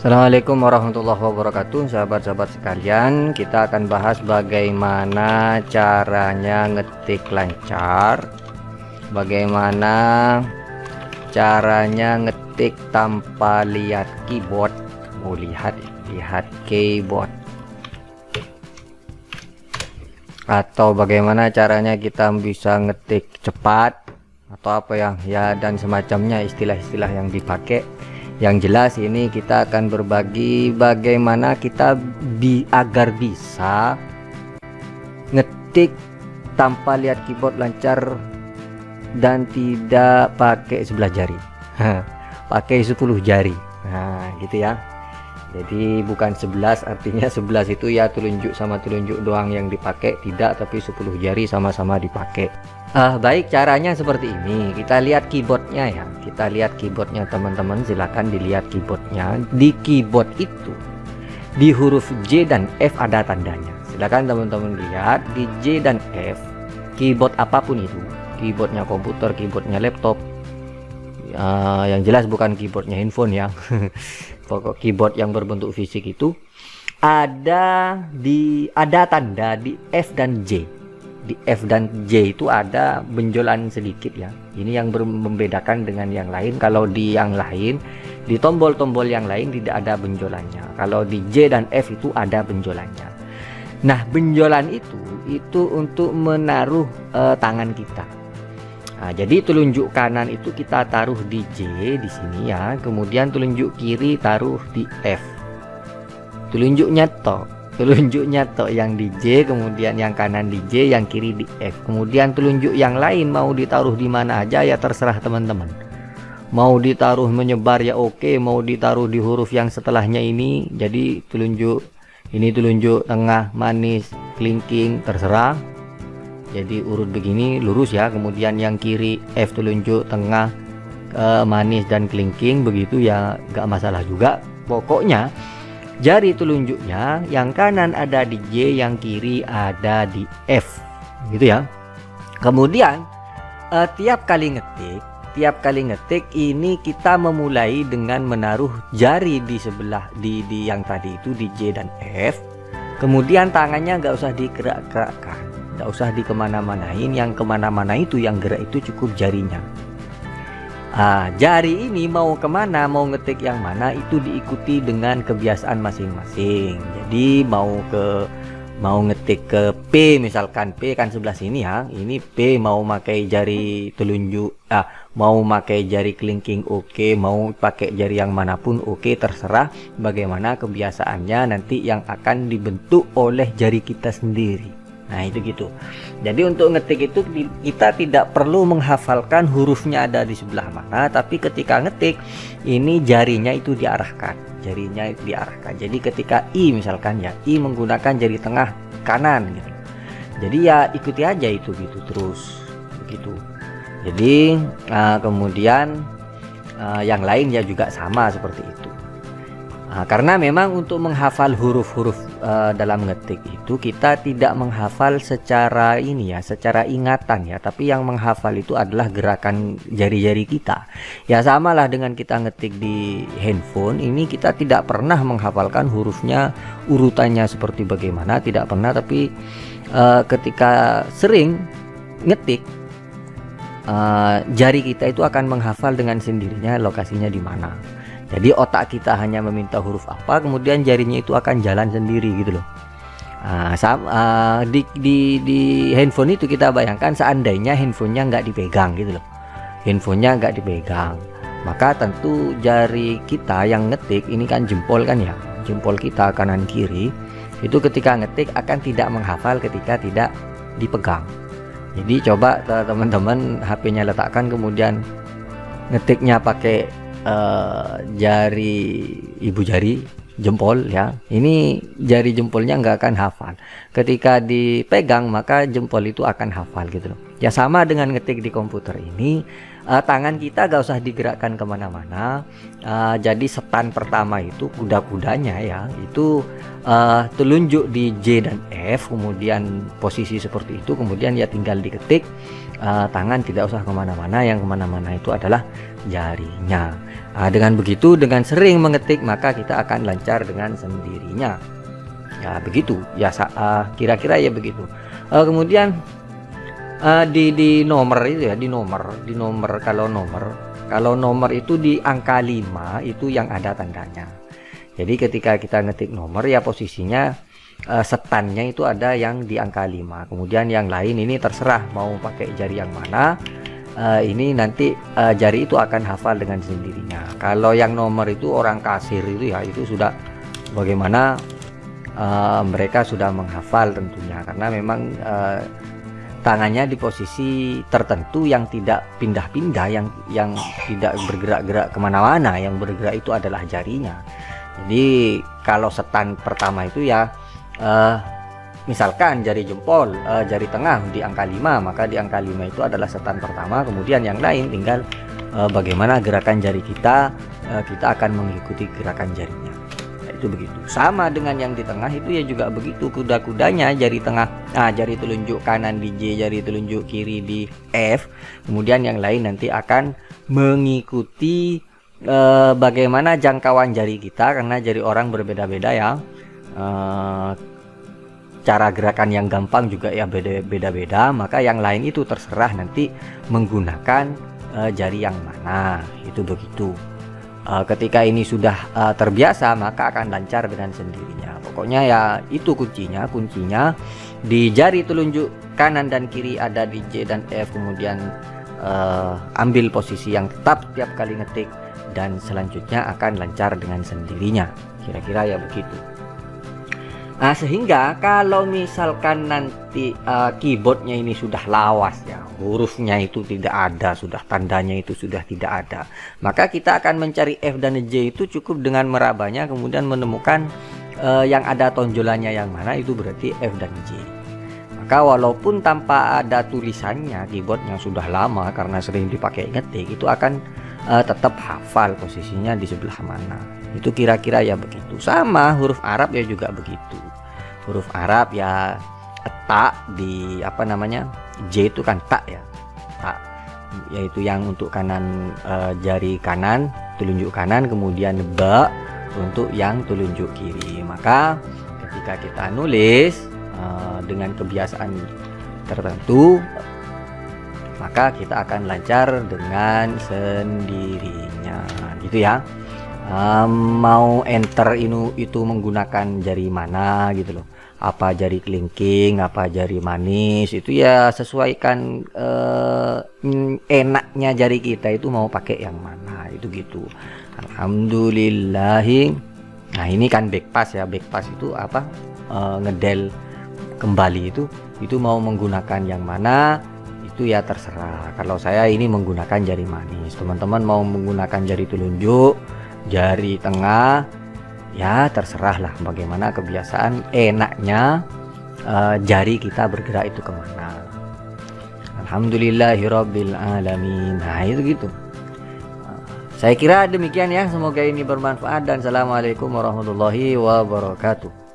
Assalamualaikum warahmatullahi wabarakatuh, sahabat-sahabat sekalian. Kita akan bahas bagaimana caranya ngetik lancar, bagaimana caranya ngetik tanpa lihat keyboard. Lihat keyboard, atau bagaimana caranya kita bisa ngetik cepat atau apa ya dan semacamnya, istilah-istilah yang dipakai. Yang jelas ini kita akan berbagi bagaimana kita agar bisa ngetik tanpa lihat keyboard lancar dan tidak pakai sebelah jari. Pakai 10 jari. Nah, gitu ya. Jadi bukan 11, artinya 11 itu ya telunjuk sama telunjuk doang yang dipakai, tidak, tapi 10 jari sama-sama dipakai. Baik, caranya seperti ini. Kita lihat keyboardnya ya. Kita lihat keyboardnya teman-teman. Silakan dilihat keyboardnya. Di keyboard itu di huruf J dan F ada tandanya. Silakan teman-teman lihat di J dan F. Keyboard apapun itu, keyboardnya komputer, keyboardnya laptop. Yang jelas bukan keyboardnya handphone ya. Pokok keyboard yang berbentuk fisik itu ada tanda di F dan J. Di F dan J itu ada benjolan sedikit ya. Ini yang membedakan dengan yang lain. Kalau di yang lain, di tombol-tombol yang lain tidak ada benjolannya. Kalau di J dan F itu ada benjolannya. Nah, benjolan itu untuk menaruh tangan kita. Nah, jadi telunjuk kanan itu kita taruh di J di sini ya. Kemudian telunjuk kiri taruh di F. Telunjuknya tok yang di J, kemudian yang kanan di J, yang kiri di F. Kemudian telunjuk yang lain mau ditaruh di mana aja ya terserah teman-teman. Mau ditaruh menyebar ya oke, mau ditaruh di huruf yang setelahnya ini. Jadi telunjuk ini telunjuk tengah manis kelingking terserah. Jadi urut begini lurus ya. Kemudian yang kiri F telunjuk tengah manis dan kelingking begitu ya, gak masalah juga. Pokoknya jari telunjuknya yang kanan ada di J, yang kiri ada di F, gitu ya. Kemudian tiap kali ngetik ini kita memulai dengan menaruh jari di sebelah di yang tadi itu di J dan F. Kemudian tangannya nggak usah digerak-gerakkan, nggak usah dikemana-manain. Yang kemana-mana itu yang gerak itu cukup jarinya. Jari ini mau kemana, mau ngetik yang mana itu diikuti dengan kebiasaan masing-masing. Jadi mau ngetik ke P, misalkan P kan sebelah sini ya. Ini P mau pakai jari telunjuk, mau pakai jari kelingking oke, mau pakai jari yang manapun oke, terserah bagaimana kebiasaannya nanti yang akan dibentuk oleh jari kita sendiri. Nah itu gitu. Jadi untuk ngetik itu kita tidak perlu menghafalkan hurufnya ada di sebelah mana, tapi ketika ngetik ini jarinya itu diarahkan. Jadi ketika I misalkan ya, I menggunakan jari tengah kanan gitu. Jadi ya ikuti aja itu gitu terus begitu. Jadi kemudian yang lain ya juga sama seperti itu. Karena memang untuk menghafal huruf-huruf dalam ngetik itu kita tidak menghafal secara secara ingatan ya, tapi yang menghafal itu adalah gerakan jari-jari kita. Ya samalah dengan kita ngetik di handphone, ini kita tidak pernah menghafalkan hurufnya urutannya seperti bagaimana, tidak pernah, tapi ketika sering ngetik jari kita itu akan menghafal dengan sendirinya lokasinya di mana. Jadi otak kita hanya meminta huruf apa, kemudian jarinya itu akan jalan sendiri gitu loh. Di handphone itu kita bayangkan seandainya handphonenya nggak dipegang gitu loh. Handphonenya nggak dipegang, maka tentu jari kita yang ngetik ini kan jempol kan ya, jempol kita kanan kiri itu ketika ngetik akan tidak menghafal ketika tidak dipegang. Jadi coba teman-teman HP-nya letakkan, kemudian ngetiknya pakai jari ibu jari jempol ya, ini jari jempolnya nggak akan hafal. Ketika dipegang maka jempol itu akan hafal gitu loh. Ya sama dengan ngetik di komputer ini, tangan kita gak usah digerakkan kemana-mana. Jadi setan pertama itu kuda-kudanya ya, itu telunjuk di J dan F, kemudian posisi seperti itu, kemudian ya tinggal diketik. Tangan tidak usah kemana-mana, yang kemana-mana itu adalah jarinya. Dengan begitu, dengan sering mengetik, maka kita akan lancar dengan sendirinya. Ya begitu, ya kira-kira ya begitu. Kemudian di nomor itu ya, di nomor kalau nomor itu di angka 5 itu yang ada tandanya. Jadi ketika kita ngetik nomor ya posisinya setannya itu ada yang di angka 5, kemudian yang lain ini terserah mau pakai jari yang mana. Ini nanti jari itu akan hafal dengan sendirinya. Kalau yang nomor itu orang kasir itu ya, itu sudah bagaimana mereka sudah menghafal tentunya, karena memang tangannya di posisi tertentu yang tidak pindah-pindah, yang tidak bergerak-gerak kemana-mana, yang bergerak itu adalah jarinya. Jadi kalau setan pertama itu ya misalkan jari jempol, jari tengah di angka 5, maka di angka 5 itu adalah setan pertama. Kemudian yang lain tinggal bagaimana gerakan jari kita, kita akan mengikuti gerakan jarinya. Itu begitu. Sama dengan yang di tengah itu ya juga begitu, kuda-kudanya jari tengah, jari telunjuk kanan di J, jari telunjuk kiri di F, kemudian yang lain nanti akan mengikuti bagaimana jangkauan jari kita, karena jari orang berbeda-beda ya. Cara gerakan yang gampang juga ya beda-beda, maka yang lain itu terserah nanti menggunakan jari yang mana, itu begitu. Ketika ini sudah terbiasa, maka akan lancar dengan sendirinya. Pokoknya ya itu kuncinya di jari telunjuk kanan dan kiri ada di J dan F, kemudian ambil posisi yang tetap tiap kali ngetik, dan selanjutnya akan lancar dengan sendirinya. Kira-kira ya begitu. Sehingga kalau misalkan nanti keyboardnya ini sudah lawas ya, hurufnya itu tidak ada, sudah tandanya itu sudah tidak ada, maka kita akan mencari F dan J itu cukup dengan merabanya, kemudian menemukan yang ada tonjolannya yang mana, itu berarti F dan J. Maka walaupun tanpa ada tulisannya, keyboardnya sudah lama karena sering dipakai ngetik, itu akan tetap hafal posisinya di sebelah mana. Itu kira-kira ya begitu. Sama huruf Arab ya juga begitu. Huruf Arab ya ta di J itu kan ta ya, ta, yaitu yang untuk kanan, jari kanan telunjuk kanan, kemudian ba untuk yang telunjuk kiri. Maka ketika kita nulis dengan kebiasaan tertentu, maka kita akan lancar dengan sendirinya gitu ya. Mau enter itu menggunakan jari mana gitu loh, apa jari kelingking, apa jari manis, itu ya sesuaikan enaknya jari kita itu mau pakai yang mana, itu gitu. Alhamdulillahi. Nah ini kan backpass ya, backpass itu apa, ngedel kembali itu mau menggunakan yang mana itu ya terserah. Kalau saya ini menggunakan jari manis, teman-teman mau menggunakan jari telunjuk, jari tengah, ya terserah lah bagaimana kebiasaan enaknya jari kita bergerak itu kemana. Alhamdulillahirabbil alamin. Nah itu gitu. Saya kira demikian ya, semoga ini bermanfaat, dan assalamualaikum warahmatullahi wabarakatuh.